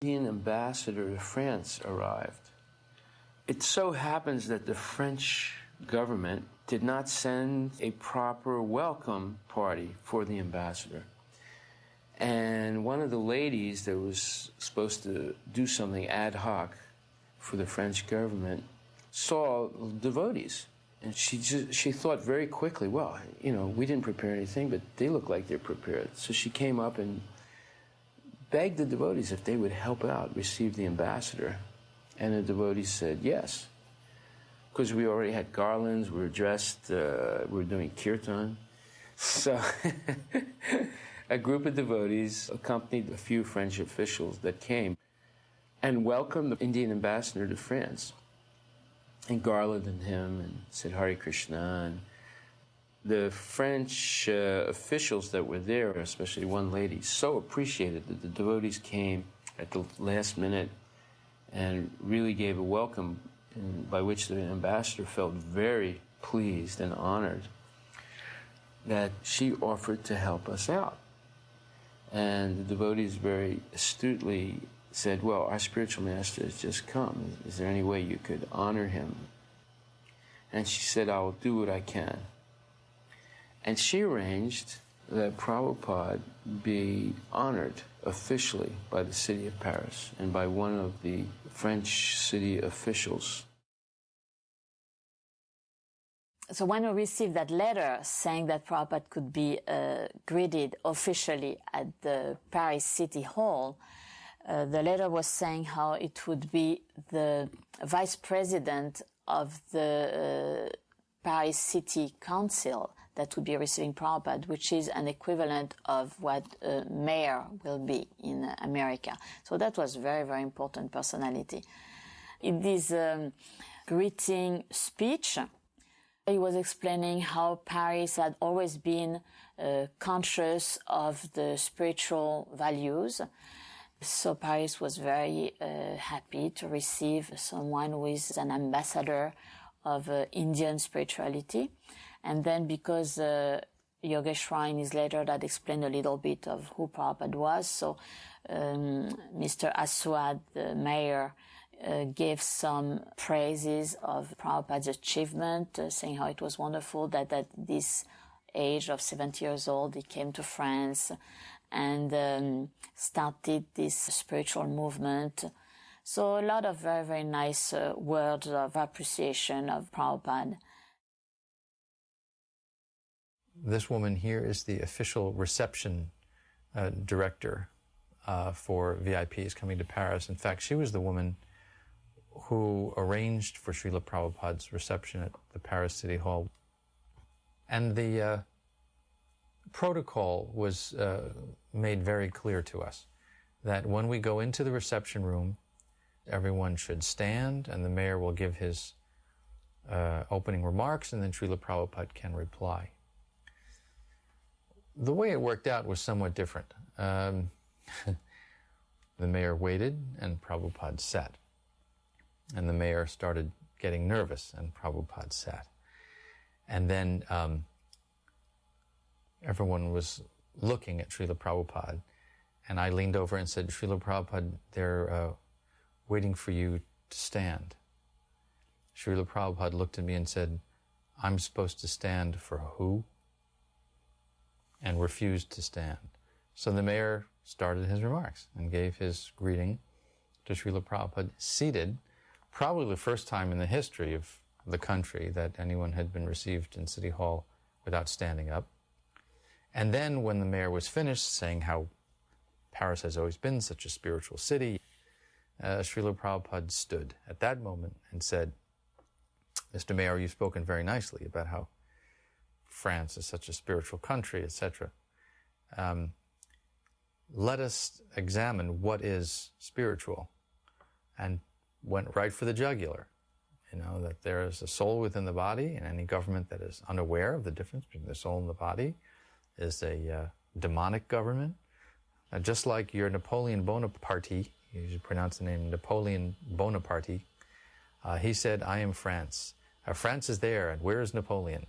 Indian ambassador to France arrived. It so happens that the French government did not send a proper welcome party for the ambassador. And one of the ladies that was supposed to do something ad hoc for the French government saw devotees. And she thought very quickly, well, we didn't prepare anything, but they look like they're prepared. So she came up and begged the devotees if they would help out, receive the ambassador. And the devotees said yes. Because we already had garlands, we were dressed, we were doing kirtan. So a group of devotees accompanied a few French officials that came and welcomed the Indian ambassador to France and garlanded him and said Hare Krishna. And the French officials that were there, especially one lady, so appreciated that the devotees came at the last minute and really gave a welcome, by which the ambassador felt very pleased and honored that she offered to help us out. And the devotees very astutely said, well, our spiritual master has just come. Is there any way you could honor him? And she said, I will do what I can. And she arranged that Prabhupada be honored officially by the city of Paris and by one of the French city officials. So when we received that letter saying that Prabhupada could be greeted officially at the Paris City Hall, the letter was saying how it would be the vice president of the Paris City Council that would be receiving Prabhupada, which is an equivalent of what a mayor will be in America. So that was very, very important personality. In this greeting speech, he was explaining how Paris had always been conscious of the spiritual values. So Paris was very happy to receive someone who is an ambassador of Indian spirituality. And then because Yogeshwar in his letter that explained a little bit of who Prabhupada was, so Mr. Aswad, the mayor, gave some praises of Prabhupada's achievement, saying how it was wonderful that at this age of 70 years old he came to France and started this spiritual movement. So a lot of very, very nice words of appreciation of Prabhupada. This woman here is the official reception director for VIPs coming to Paris. In fact, she was the woman who arranged for Srila Prabhupada's reception at the Paris City Hall. And the protocol was made very clear to us that when we go into the reception room, everyone should stand and the mayor will give his opening remarks and then Srila Prabhupada can reply. The way it worked out was somewhat different. The mayor waited and Prabhupada sat. And the mayor started getting nervous and Prabhupada sat. And then everyone was looking at Srila Prabhupada. And I leaned over and said, Srila Prabhupada, they're waiting for you to stand. Srila Prabhupada looked at me and said, I'm supposed to stand for who? And refused to stand. So the mayor started his remarks and gave his greeting to Srila Prabhupada, seated, probably the first time in the history of the country that anyone had been received in City Hall without standing up. And then when the mayor was finished saying how Paris has always been such a spiritual city, Srila Prabhupada stood at that moment and said, Mr. Mayor, you've spoken very nicely about how France is such a spiritual country, etc. Let us examine what is spiritual. And went right for the jugular. You know, that there is a soul within the body, and any government that is unaware of the difference between the soul and the body is a demonic government. Just like your Napoleon Bonaparte, you should pronounce the name Napoleon Bonaparte, he said, I am France. France is there, and where is Napoleon?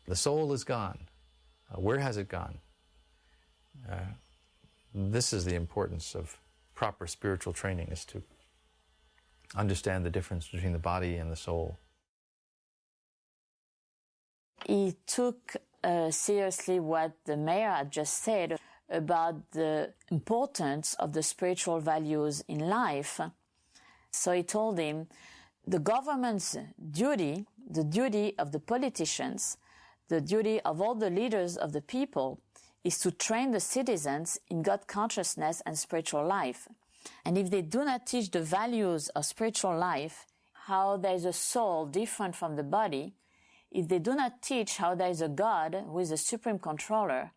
The soul is gone. Where has it gone? This is the importance of proper spiritual training, is to understand the difference between the body and the soul. He took seriously what the mayor had just said about the importance of the spiritual values in life. So he told him, the government's duty, the duty of the politicians, the duty of all the leaders of the people is to train the citizens in God consciousness and spiritual life. And if they do not teach the values of spiritual life, how there is a soul different from the body, if they do not teach how there is a God who is the supreme controller,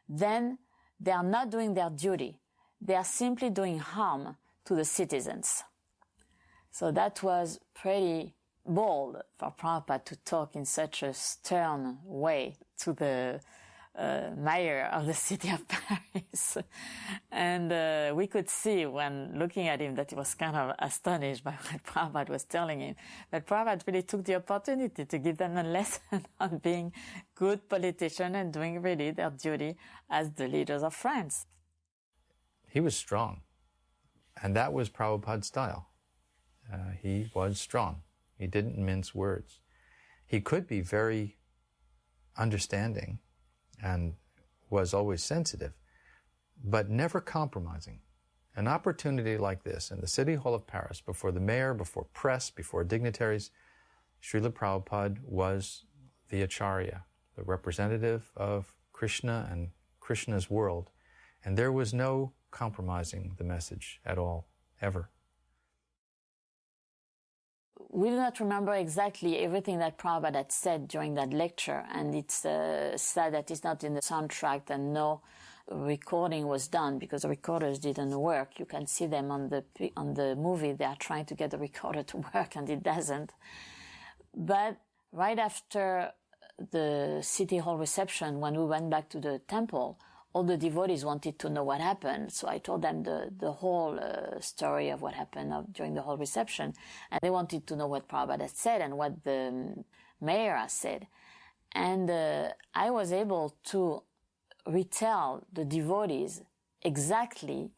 then they are not doing their duty. They are simply doing harm to the citizens. So that was pretty bold for Prabhupada to talk in such a stern way to the mayor of the city of Paris. And we could see when looking at him that he was kind of astonished by what Prabhupada was telling him. But Prabhupada really took the opportunity to give them a lesson on being good politicians and doing really their duty as the leaders of France. He was strong, and that was Prabhupada's style. He was strong. He didn't mince words. He could be very understanding and was always sensitive, but never compromising. An opportunity like this in the City Hall of Paris, before the mayor, before press, before dignitaries, Srila Prabhupada was the Acharya, the representative of Krishna and Krishna's world, and there was no compromising the message at all, ever. We do not remember exactly everything that Prabhupada had said during that lecture, and it's sad that it's not in the soundtrack and no recording was done because the recorders didn't work. You can see them on the movie. They are trying to get the recorder to work and it doesn't. But right after the City Hall reception, when we went back to the temple, all the devotees wanted to know what happened. So I told them the whole story of what happened during the whole reception. And they wanted to know what Prabhupada had said and what the mayor had said. And I was able to retell the devotees exactly,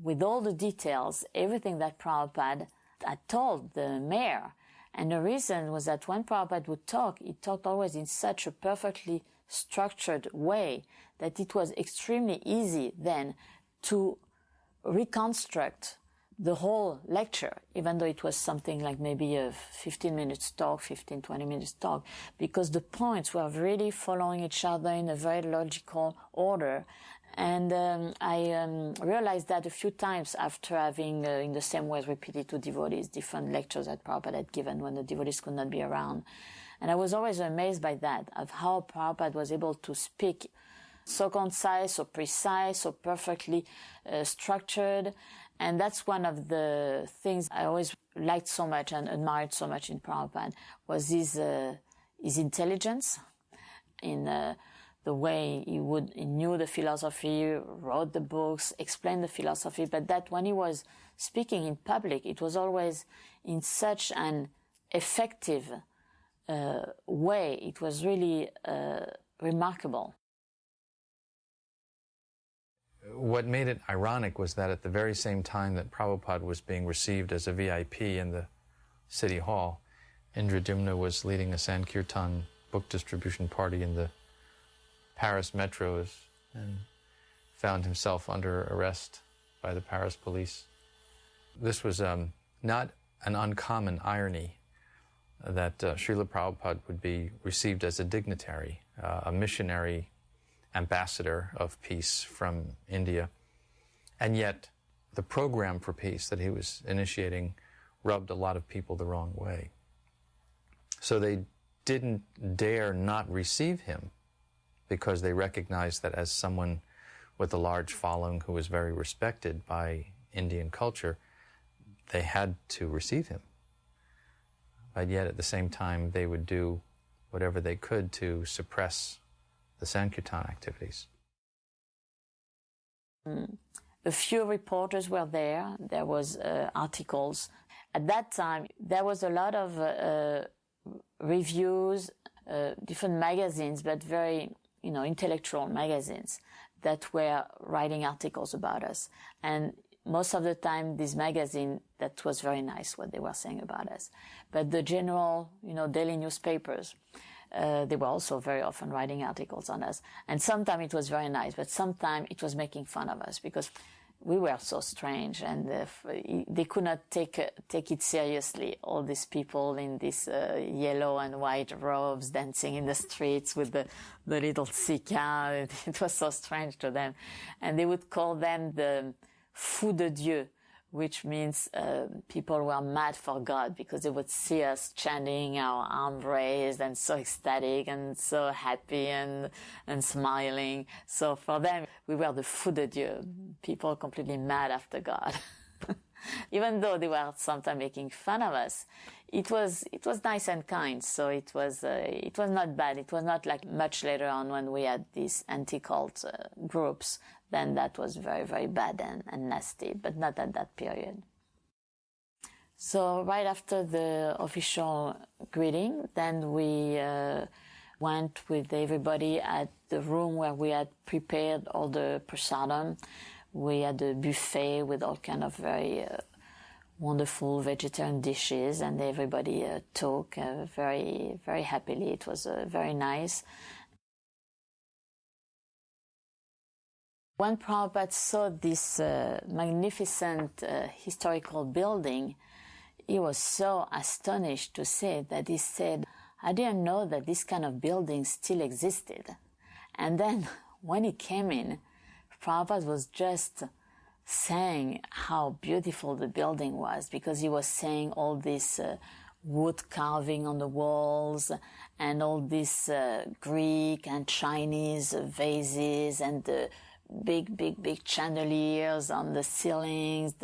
with all the details, everything that Prabhupada had told the mayor. And the reason was that when Prabhupada would talk, he talked always in such a perfectly structured way that it was extremely easy then to reconstruct the whole lecture, even though it was something like maybe a 15 minutes talk, 20 minutes talk, because the points were really following each other in a very logical order. And I realized that a few times after having, in the same way, repeated to devotees different lectures that Prabhupada had given when the devotees could not be around. And I was always amazed by that, of how Prabhupada was able to speak so concise, so precise, so perfectly structured. And that's one of the things I always liked so much and admired so much in Prabhupada, was his intelligence in the way he knew the philosophy, wrote the books, explained the philosophy, but that when he was speaking in public, it was always in such an effective way. It was really remarkable. What made it ironic was that at the very same time that Prabhupada was being received as a VIP in the City Hall, Indradyumna was leading a Sankirtan book distribution party in the Paris metros and found himself under arrest by the Paris police. This was not an uncommon irony that Srila Prabhupada would be received as a dignitary, a missionary ambassador of peace from India. And yet the program for peace that he was initiating rubbed a lot of people the wrong way. So they didn't dare not receive him because they recognized that as someone with a large following who was very respected by Indian culture, they had to receive him. But yet at the same time, they would do whatever they could to suppress the Sankirtan activities. A few reporters were there. There was articles. At that time, there was a lot of reviews, different magazines, but very, intellectual magazines that were writing articles about us. And most of the time, this magazine, that was very nice what they were saying about us. But the general, daily newspapers, they were also very often writing articles on us. And sometimes it was very nice, but sometimes it was making fun of us because we were so strange, and they could not take it seriously. All these people in these yellow and white robes dancing in the streets with the little cicas. It was so strange to them. And they would call them the fous de Dieu, which means people were mad for God, because they would see us chanting, our arm raised and so ecstatic and so happy and smiling. So for them, we were the fous de Dieu, people completely mad after God. Even though they were sometimes making fun of us, it was nice and kind. So it was not bad. It was not like much later on when we had these anti-cult groups. Then that was very, very bad and nasty, but not at that period. So right after the official greeting, then we went with everybody at the room where we had prepared all the prasadam. We had a buffet with all kind of very wonderful vegetarian dishes, and everybody took very, very happily. It was very nice. When Prabhupada saw this magnificent historical building, he was so astonished to see it that he said, I didn't know that this kind of building still existed. And then when he came in, Prabhupada was just saying how beautiful the building was, because he was saying all this wood carving on the walls and all these Greek and Chinese vases and the big chandeliers on the ceilings,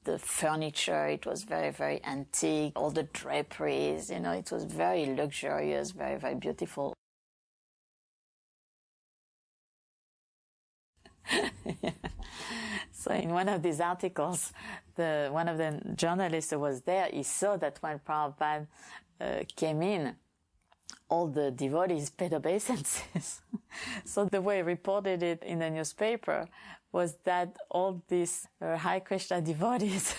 the furniture. It was very, very antique, all the draperies, it was very luxurious, very, very beautiful. Yeah. So in one of these articles, one of the journalists who was there, he saw that when Prabhupada came in, all the devotees paid obeisances. So the way he reported it in the newspaper was that all these Hare Krishna devotees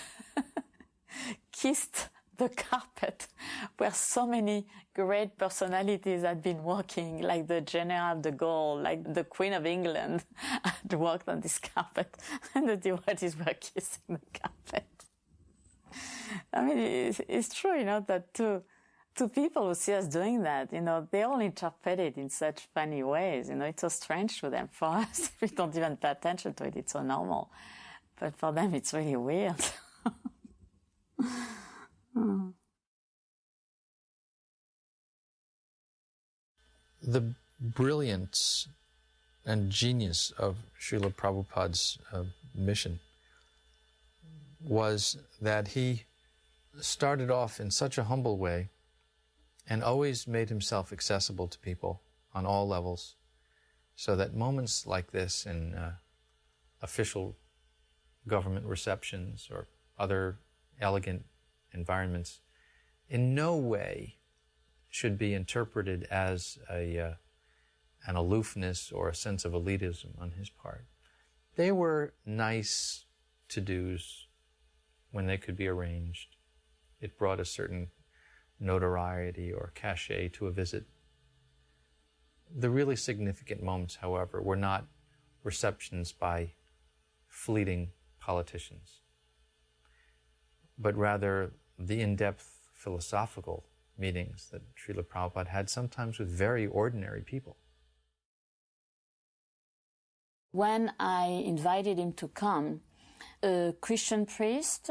kissed the carpet where so many great personalities had been walking, like the General de Gaulle, like the Queen of England had walked on this carpet, and the devotees were kissing the carpet. I mean, it's true, that to people who see us doing that, they all interpret it in such funny ways. It's so strange to them. For us, we don't even pay attention to it. It's so normal. But for them, it's really weird. The brilliance and genius of Srila Prabhupada's mission was that he started off in such a humble way and always made himself accessible to people on all levels, so that moments like this in official government receptions or other elegant environments in no way should be interpreted as an aloofness or a sense of elitism on his part. They were nice to-dos when they could be arranged. It brought a certain notoriety or cachet to a visit. The really significant moments, however, were not receptions by fleeting politicians, but rather the in-depth philosophical meetings that Srila Prabhupada had, sometimes with very ordinary people. When I invited him to come, a Christian priest,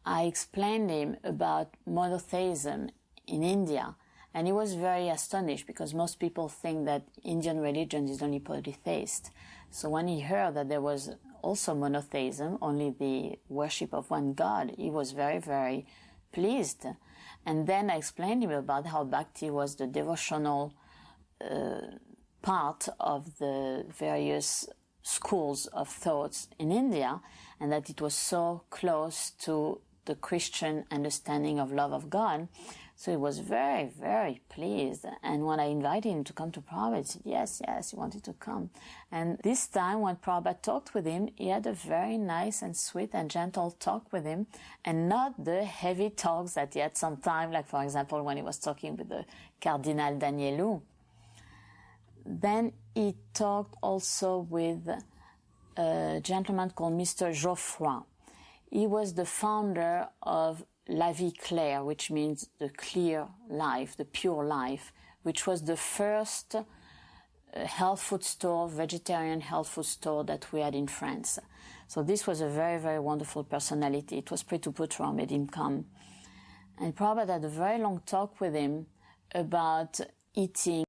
I explained him about monotheism in India, and he was very astonished, because most people think that Indian religion is only polytheist. So when he heard that there was also monotheism, only the worship of one God, he was very, very pleased. And then I explained to him about how bhakti was the devotional part of the various schools of thoughts in India, and that it was so close to the Christian understanding of love of God. So he was very, very pleased. And when I invited him to come to Prabhupada, he said, yes, he wanted to come. And this time when Prabhupada talked with him, he had a very nice and sweet and gentle talk with him, and not the heavy talks that he had sometimes, like for example, when he was talking with the Cardinal Danielou. Then he talked also with a gentleman called Mr. Geoffroy. He was the founder of La Vie Claire, which means the clear life, the pure life, which was the first health food store, vegetarian health food store that we had in France. So this was a very, very wonderful personality. It was Prithu Putra made him come. And Prabhupada had a very long talk with him about eating